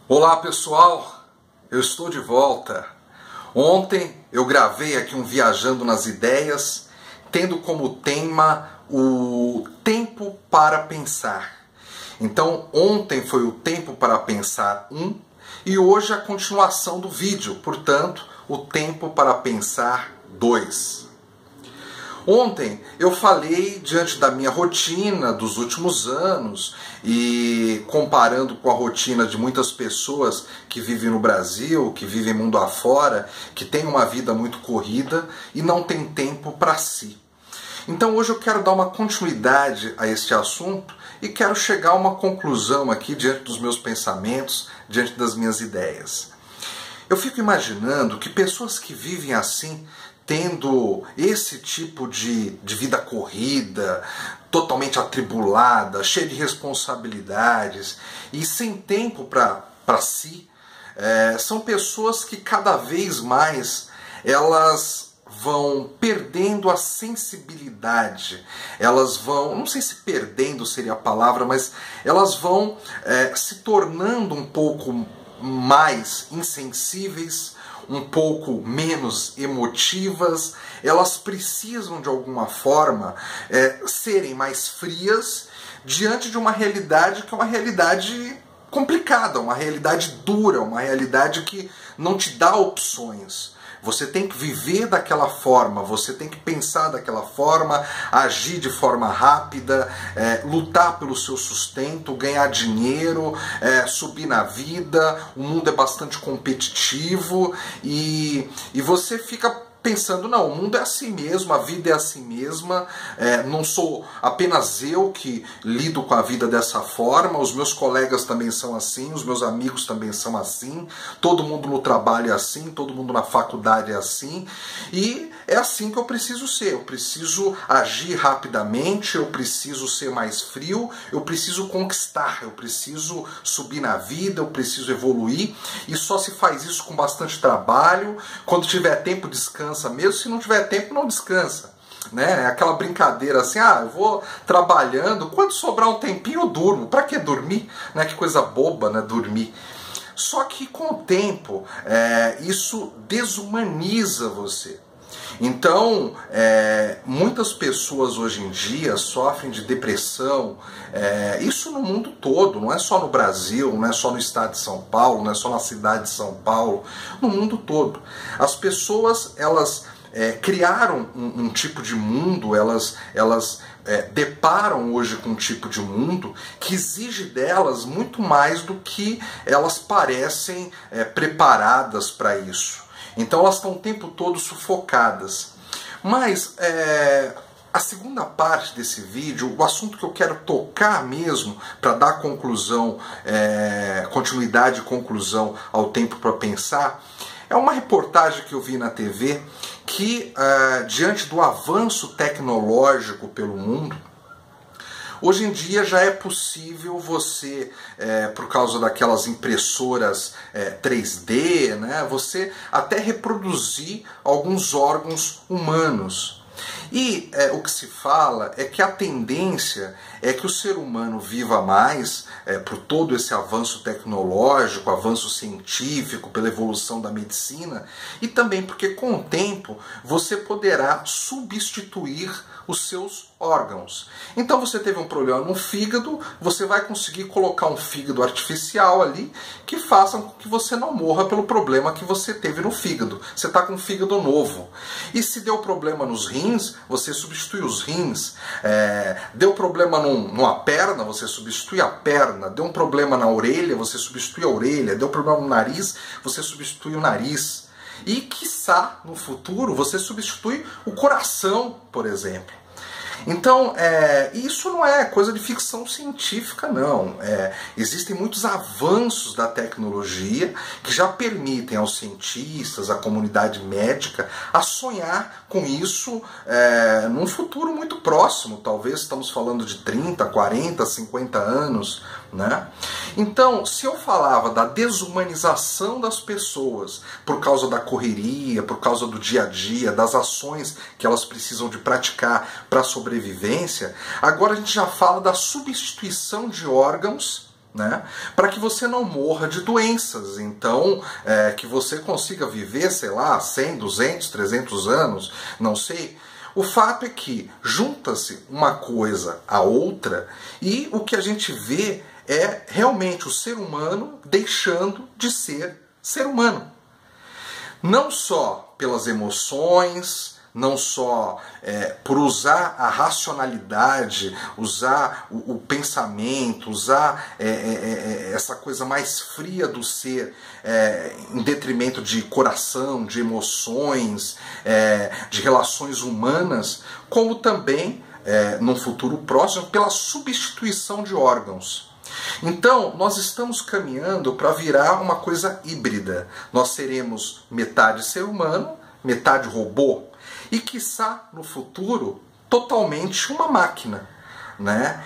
Olá pessoal, eu estou de volta. Ontem eu gravei aqui um Viajando nas Ideias, tendo como tema o tempo para pensar. Então ontem foi o tempo para pensar 1 e hoje a continuação do vídeo, portanto o tempo para pensar 2. Ontem eu falei diante da minha rotina dos últimos anos e comparando com a rotina de muitas pessoas que vivem no Brasil, que vivem mundo afora, que têm uma vida muito corrida e não tem tempo para si. Então hoje eu quero dar uma continuidade a este assunto e quero chegar a uma conclusão aqui diante dos meus pensamentos, diante das minhas ideias. Eu fico imaginando que pessoas que vivem assim, tendo esse tipo de vida corrida, totalmente atribulada, cheia de responsabilidades e sem tempo para si, são pessoas que cada vez mais elas vão perdendo a sensibilidade, elas vão, não sei se perdendo seria a palavra, mas elas vão se tornando um pouco mais insensíveis, um pouco menos emotivas, elas precisam de alguma forma serem mais frias diante de uma realidade que é uma realidade complicada, uma realidade dura, uma realidade que não te dá opções. Você tem que viver daquela forma, você tem que pensar daquela forma, agir de forma rápida, lutar pelo seu sustento, ganhar dinheiro, subir na vida. O mundo é bastante competitivo e você fica pensando, não, o mundo é assim mesmo, a vida é assim mesma, não sou apenas eu que lido com a vida dessa forma, os meus colegas também são assim, os meus amigos também são assim, todo mundo no trabalho é assim, todo mundo na faculdade é assim, e é assim que eu preciso ser, eu preciso agir rapidamente, eu preciso ser mais frio, eu preciso conquistar, eu preciso subir na vida, eu preciso evoluir, e só se faz isso com bastante trabalho, quando tiver tempo descansa mesmo, se não tiver tempo não descansa, né? É aquela brincadeira assim, eu vou trabalhando, quando sobrar um tempinho eu durmo, para que dormir? Né? Que coisa boba, né? Dormir. Só que com o tempo isso desumaniza você. Então, muitas pessoas hoje em dia sofrem de depressão, isso no mundo todo, não é só no Brasil, não é só no estado de São Paulo, não é só na cidade de São Paulo, no mundo todo. As pessoas, elas criaram um tipo de mundo, elas deparam hoje com um tipo de mundo que exige delas muito mais do que elas parecem preparadas para isso. Então elas estão o tempo todo sufocadas. Mas a segunda parte desse vídeo, o assunto que eu quero tocar mesmo, para dar conclusão, continuidade e conclusão ao tempo para pensar, é uma reportagem que eu vi na TV que, diante do avanço tecnológico pelo mundo, hoje em dia já é possível você, por causa daquelas impressoras 3D, né, você até reproduzir alguns órgãos humanos. E o que se fala é que a tendência é que o ser humano viva mais por todo esse avanço tecnológico, avanço científico, pela evolução da medicina, e também porque com o tempo você poderá substituir os seus órgãos. Então você teve um problema no fígado, você vai conseguir colocar um fígado artificial ali que faça com que você não morra pelo problema que você teve no fígado. Você está com um fígado novo. E se deu problema nos rins, você substitui os rins. Deu problema numa perna, você substitui a perna. Deu um problema na orelha, você substitui a orelha. Deu problema no nariz, você substitui o nariz. E, quiçá, no futuro, você substitui o coração, por exemplo. Então, isso não é coisa de ficção científica, não. Existem muitos avanços da tecnologia que já permitem aos cientistas, à comunidade médica, a sonhar com isso num futuro muito próximo. Talvez estamos falando de 30, 40, 50 anos, né? Então, se eu falava da desumanização das pessoas por causa da correria, por causa do dia a dia, das ações que elas precisam de praticar para a sobrevivência, agora a gente já fala da substituição de órgãos né? Para que você não morra de doenças, então que você consiga viver, sei lá, 100, 200, 300 anos, não sei. O fato é que junta-se uma coisa à outra e o que a gente vê é realmente o ser humano deixando de ser ser humano. Não só pelas emoções, não só por usar a racionalidade, usar o pensamento, usar essa coisa mais fria do ser em detrimento de coração, de emoções, de relações humanas, como também, num futuro próximo, pela substituição de órgãos. Então, nós estamos caminhando para virar uma coisa híbrida. Nós seremos metade ser humano, metade robô, e quiçá no futuro totalmente uma máquina, né?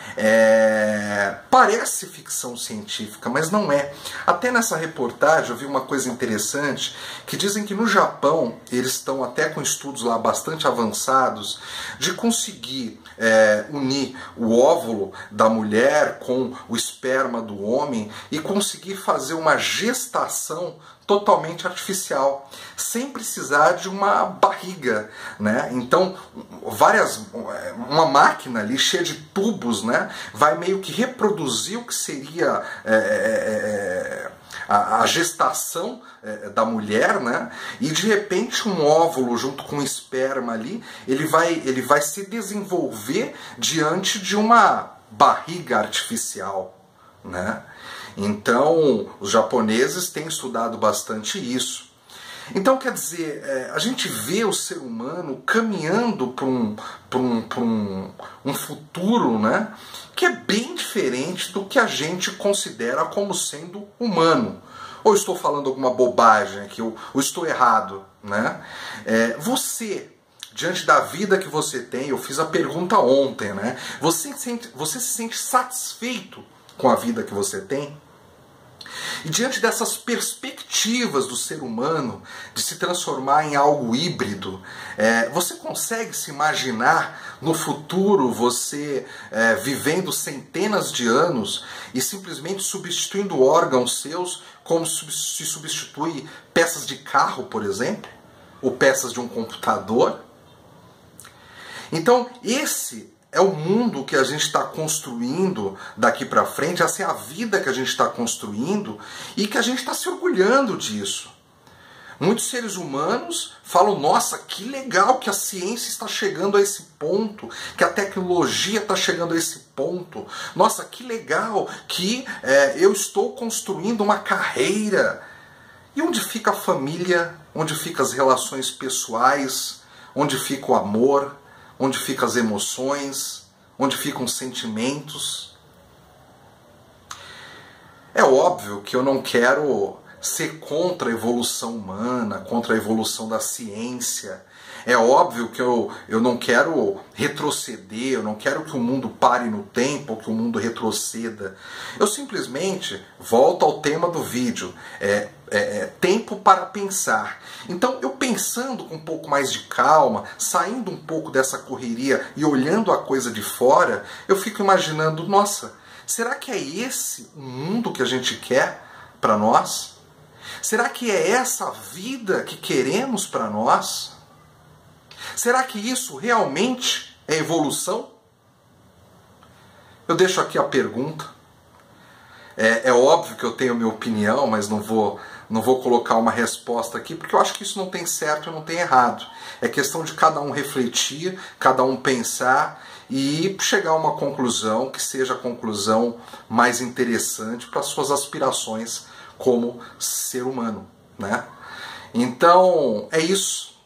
Parece ficção científica, mas não é. Até nessa reportagem eu vi uma coisa interessante, que dizem que no Japão eles estão até com estudos lá bastante avançados de conseguir unir o óvulo da mulher com o esperma do homem e conseguir fazer uma gestação totalmente artificial, sem precisar de uma barriga, né? Então, uma máquina ali cheia de tubos, né, vai meio que reproduzir o que seria a gestação da mulher, né? E de repente um óvulo junto com o esperma ali, ele vai se desenvolver diante de uma barriga artificial, né? Então, os japoneses têm estudado bastante isso. Então, quer dizer, a gente vê o ser humano caminhando para um futuro, né, que é bem diferente do que a gente considera como sendo humano. Ou estou falando alguma bobagem aqui, ou estou errado, né? Você, diante da vida que você tem, eu fiz a pergunta ontem, né? Você se sente satisfeito com a vida que você tem? E diante dessas perspectivas do ser humano de se transformar em algo híbrido, você consegue se imaginar no futuro você vivendo centenas de anos e simplesmente substituindo órgãos seus como se substitui peças de carro, por exemplo, ou peças de um computador? Então, esse é o mundo que a gente está construindo daqui para frente, essa é a vida que a gente está construindo e que a gente está se orgulhando disso. Muitos seres humanos falam, nossa, que legal que a ciência está chegando a esse ponto, que a tecnologia está chegando a esse ponto. Nossa, que legal que eu estou construindo uma carreira. E onde fica a família? Onde ficam as relações pessoais? Onde fica o amor? Onde ficam as emoções? Onde ficam os sentimentos? É óbvio que eu não quero ser contra a evolução humana, contra a evolução da ciência. É óbvio que eu não quero retroceder, eu não quero que o mundo pare no tempo, ou que o mundo retroceda. Eu simplesmente volto ao tema do vídeo, tempo para pensar. Então, eu pensando com um pouco mais de calma, saindo um pouco dessa correria e olhando a coisa de fora, eu fico imaginando, nossa, será que é esse o mundo que a gente quer para nós? Será que é essa vida que queremos para nós? Será que isso realmente é evolução? Eu deixo aqui a pergunta. É óbvio que eu tenho minha opinião, mas não vou colocar uma resposta aqui, porque eu acho que isso não tem certo e não tem errado. É questão de cada um refletir, cada um pensar e chegar a uma conclusão que seja a conclusão mais interessante para as suas aspirações como ser humano, né? Então, é isso.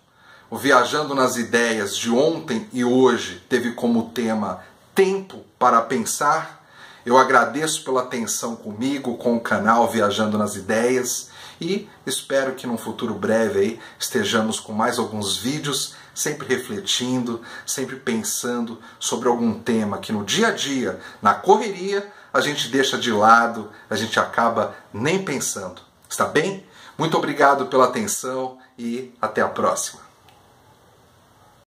O Viajando nas Ideias de ontem e hoje teve como tema Tempo para Pensar. Eu agradeço pela atenção comigo, com o canal Viajando nas Ideias e espero que num futuro breve aí estejamos com mais alguns vídeos, sempre refletindo, sempre pensando sobre algum tema que no dia a dia, na correria, a gente deixa de lado, a gente acaba nem pensando. Está bem? Muito obrigado pela atenção e até a próxima.